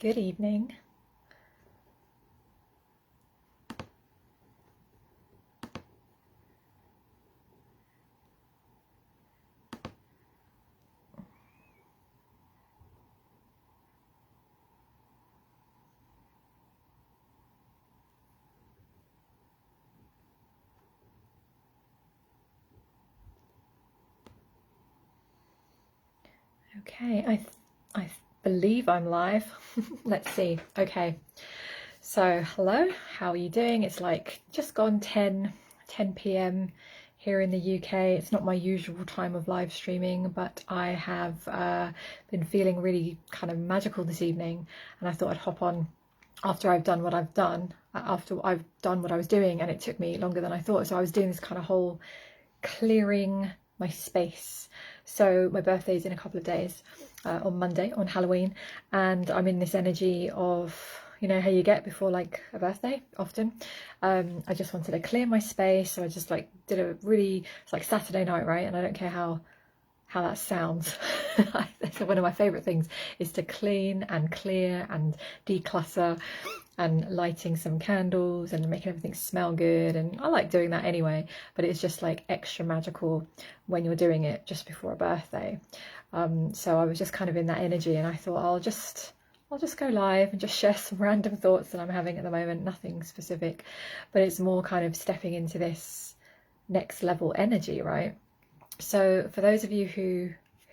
Good evening. Okay, I believe I'm live. Let's see. Okay, so hello, how are you doing? It's like just gone 10 p.m. here in the UK. It's not my usual time of live streaming, but I have been feeling really kind of magical this evening, and I thought I'd hop on after I've done what I've done, after I've done what I was doing, and it took me longer than I thought. So I was doing this kind of whole clearing my space. So my birthday's in a couple of days, on Monday, on Halloween, and I'm in this energy of, you know how you get before like a birthday often. I just wanted to clear my space, so I just like did a really, it's like Saturday night, right? And I don't care how that sounds. That's one of my favorite things, is to clean and clear and declutter, and lighting some candles and making everything smell good, and I like doing that anyway, but it's just like extra magical when you're doing it just before a birthday. So I was just kind of in that energy, and I thought I'll just go live and just share some random thoughts that I'm having at the moment. Nothing specific, but it's more kind of stepping into this next level energy, right? So for those of you who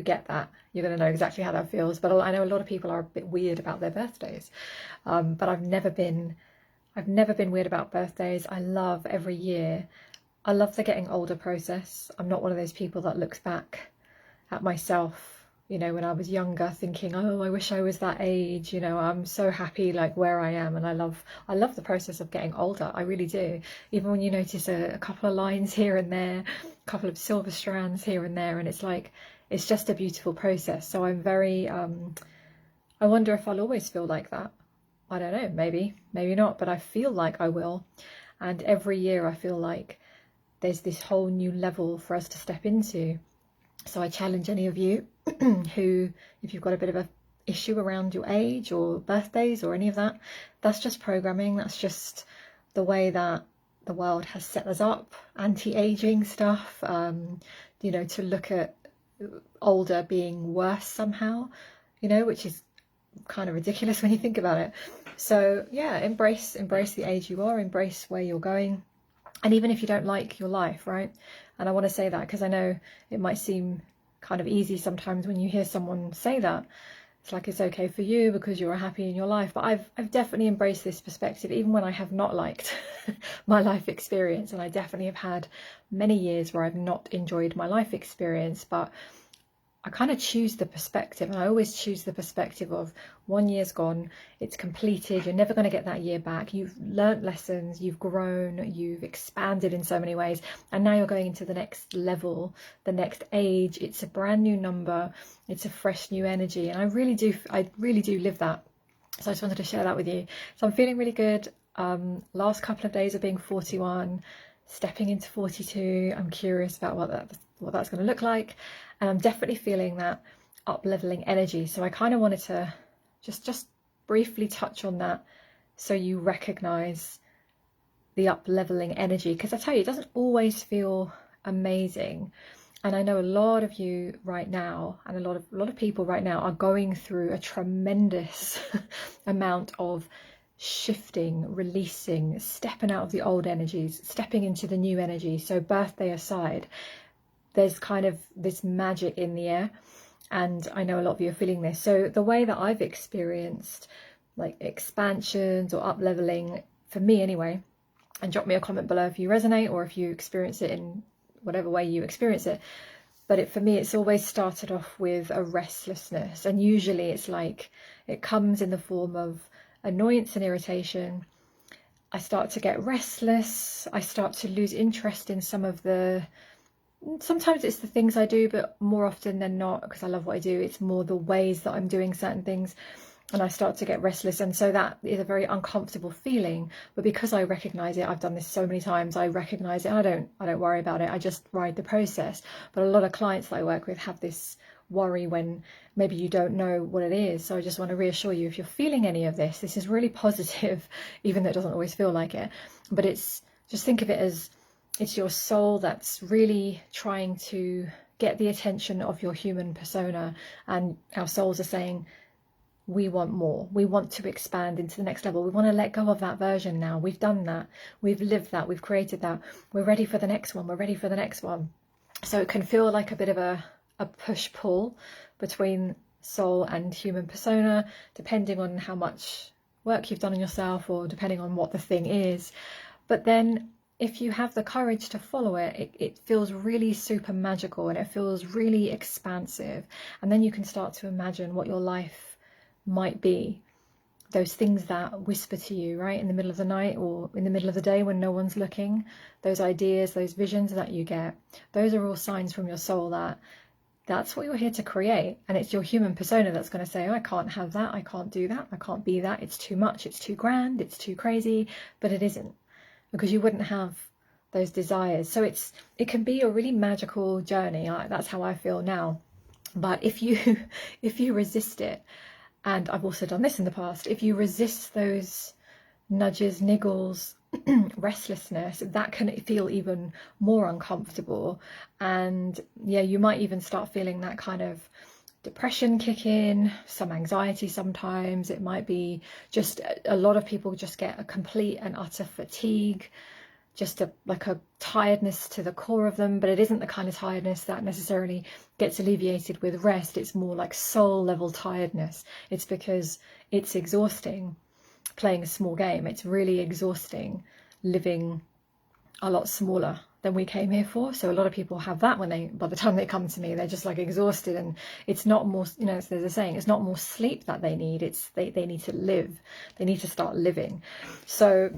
get that, you're going to know exactly how that feels. But I know a lot of people are a bit weird about their birthdays, but I've never been weird about birthdays. I love every year. I love the getting older process. I'm not one of those people that looks back at myself, you know, when I was younger, thinking, oh, I wish I was that age. You know, I'm so happy like where I am, and I love the process of getting older. I really do. Even when you notice a couple of lines here and there, a couple of silver strands here and there, and it's like, it's just a beautiful process. So I'm very, I wonder if I'll always feel like that. I don't know, maybe not, but I feel like I will. And every year I feel like there's this whole new level for us to step into. So I challenge any of you who, if you've got a bit of a issue around your age or birthdays or any of that, that's just programming. That's just the way that the world has set us up, anti-aging stuff, you know, to look at older being worse somehow, you know, which is kind of ridiculous when you think about it. So yeah, embrace the age you are, embrace where you're going, and even if you don't like your life, right? And I want to say that because I know it might seem kind of easy sometimes when you hear someone say that. It's like it's okay for you because you're happy in your life. But I've definitely embraced this perspective, even when I have not liked my life experience. And I definitely have had many years where I've not enjoyed my life experience. But I kind of choose the perspective, and I always choose the perspective of 1 year's gone, it's completed, you're never going to get that year back, you've learnt lessons, you've grown, you've expanded in so many ways, and now you're going into the next level, the next age. It's a brand new number, it's a fresh new energy, and I really do live that. So I just wanted to share that with you. So I'm feeling really good. Last couple of days of being 41, stepping into 42. I'm curious about what that's going to look like, and I'm definitely feeling that up-leveling energy. So I kind of wanted to just briefly touch on that, so you recognize the up-leveling energy, because I tell you, it doesn't always feel amazing. And I know a lot of you right now, and a lot of people right now, are going through a tremendous amount of shifting, releasing, stepping out of the old energies, stepping into the new energy. So birthday aside, there's kind of this magic in the air, and I know a lot of you are feeling this. So the way that I've experienced like expansions or up leveling, for me anyway, and drop me a comment below if you resonate or if you experience it in whatever way you experience it, but for me it's always started off with a restlessness, and usually it's like it comes in the form of annoyance and irritation. I start to get restless, I start to lose interest in sometimes it's the things I do, but more often than not, because I love what I do, it's more the ways that I'm doing certain things, and I start to get restless. And so that is a very uncomfortable feeling, but because I recognize it, I've done this so many times, I recognize it, I don't worry about it, I just ride the process. But a lot of clients that I work with have this worry when maybe you don't know what it is. So I just want to reassure you, if you're feeling any of this, this is really positive, even though it doesn't always feel like it. But it's, just think of it as it's your soul that's really trying to get the attention of your human persona, and our souls are saying, we want more. We want to expand into the next level. We want to let go of that version now. We've done that. We've lived that. We've created that. We're ready for the next one. We're ready for the next one. So it can feel like a bit of a push-pull between soul and human persona, depending on how much work you've done on yourself, or depending on what the thing is. But then if you have the courage to follow it, it feels really super magical, and it feels really expansive. And then you can start to imagine what your life might be, those things that whisper to you, right, in the middle of the night or in the middle of the day when no one's looking, those ideas, those visions that you get, those are all signs from your soul that that's what you're here to create. And it's your human persona that's going to say, oh, I can't have that, I can't do that, I can't be that, it's too much, it's too grand, it's too crazy. But it isn't, because you wouldn't have those desires. So it can be a really magical journey. That's how I feel now. But if you resist it, and I've also done this in the past, if you resist those nudges, niggles, restlessness, that can feel even more uncomfortable. And yeah, you might even start feeling that kind of depression kick in, some anxiety sometimes. It might be just, a lot of people just get a complete and utter fatigue, just like a tiredness to the core of them. But it isn't the kind of tiredness that necessarily gets alleviated with rest. It's more like soul level tiredness. It's because it's exhausting playing a small game. It's really exhausting living a lot smaller than we came here for. So a lot of people have that when by the time they come to me, they're just like exhausted. And it's not more, there's a saying, it's not more sleep that they need, it's they need to live. They need to start living. So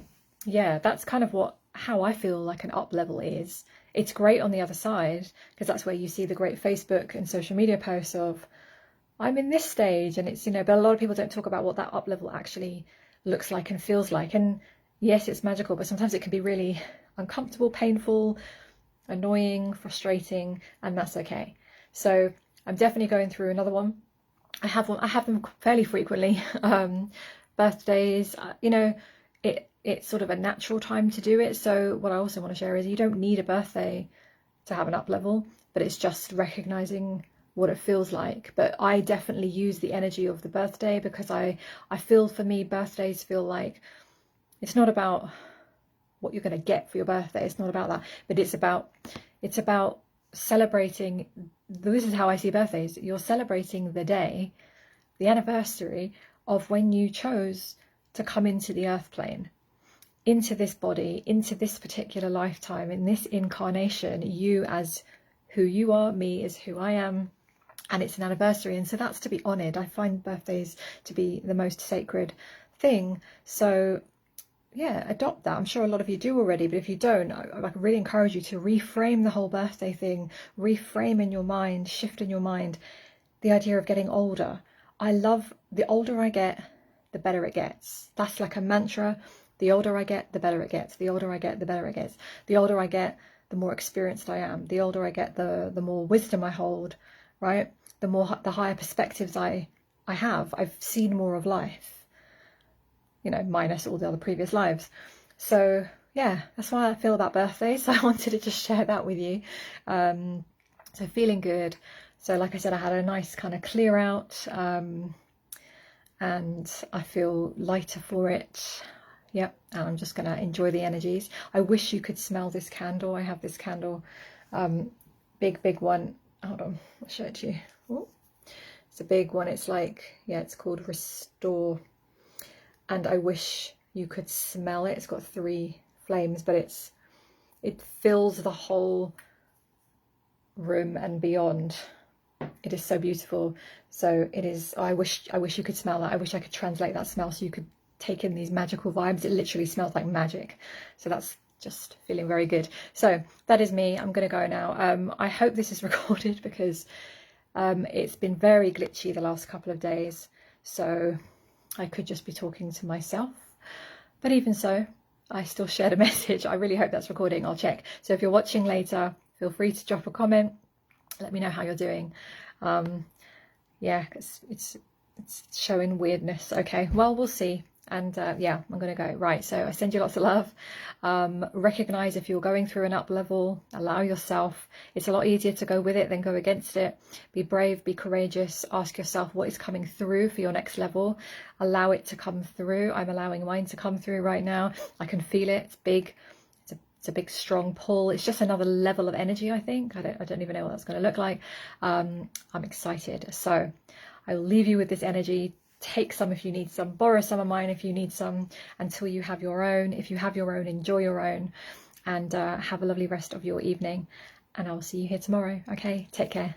yeah, that's kind of how I feel like an up level is. It's great on the other side, because that's where you see the great Facebook and social media posts of, I'm in this stage, and it's, but a lot of people don't talk about what that up level actually looks like and feels like. And yes, it's magical, but sometimes it can be really uncomfortable, painful, annoying, frustrating, and that's okay. So I'm definitely going through another one. I have them fairly frequently. Birthdays, it's sort of a natural time to do it. So what I also want to share is, you don't need a birthday to have an up level, but it's just recognizing what it feels like. But I definitely use the energy of the birthday, because I feel, for me, birthdays feel like, it's not about what you're going to get for your birthday. It's not about that, but it's about celebrating. This is how I see birthdays. You're celebrating the day, the anniversary of when you chose to come into the earth plane, into this body, into this particular lifetime, in this incarnation, you as who you are, me as who I am, and it's an anniversary. And so that's to be honoured. I find birthdays to be the most sacred thing. So yeah, adopt that. I'm sure a lot of you do already, but if you don't, I really encourage you to reframe the whole birthday thing, reframe in your mind, shift in your mind the idea of getting older. I love, the older I get, the better it gets. That's like a mantra. The older I get, the better it gets. The older I get, the better it gets. The older I get, the more experienced I am. The older I get, the more wisdom I hold, right? The higher perspectives I have. I've seen more of life, minus all the other previous lives. So yeah, that's why I feel about birthdays. So I wanted to just share that with you. So feeling good. So like I said, I had a nice kind of clear out, and I feel lighter for it. Yep, and I'm just going to enjoy the energies. I wish you could smell this candle. I have this candle, big one. Hold on, I'll show it to you. Ooh. It's a big one. It's like, it's called Restore. And I wish you could smell it. It's got 3 flames, but it fills the whole room and beyond. It is so beautiful. So it is, I wish you could smell that. I wish I could translate that smell so you could take in these magical vibes. It literally smells like magic. So that's just feeling very good. So that is me. I'm going to go now. I hope this is recorded, because it's been very glitchy the last couple of days. So I could just be talking to myself. But even so, I still shared a message. I really hope that's recording. I'll check. So if you're watching later, feel free to drop a comment. Let me know how you're doing. Yeah, it's showing weirdness. Okay, well, we'll see. And yeah, I'm gonna go. Right, so I send you lots of love. Recognize if you're going through an up level, allow yourself. It's a lot easier to go with it than go against it. Be brave, be courageous. Ask yourself what is coming through for your next level. Allow it to come through. I'm allowing mine to come through right now. I can feel it. It's big. It's a big strong pull. It's just another level of energy, I think. I don't even know what that's going to look like. I'm excited. So I will leave you with this energy. Take some if you need some, borrow some of mine if you need some, until you have your own. If you have your own, enjoy your own, and have a lovely rest of your evening. And I will see you here tomorrow. Okay, take care.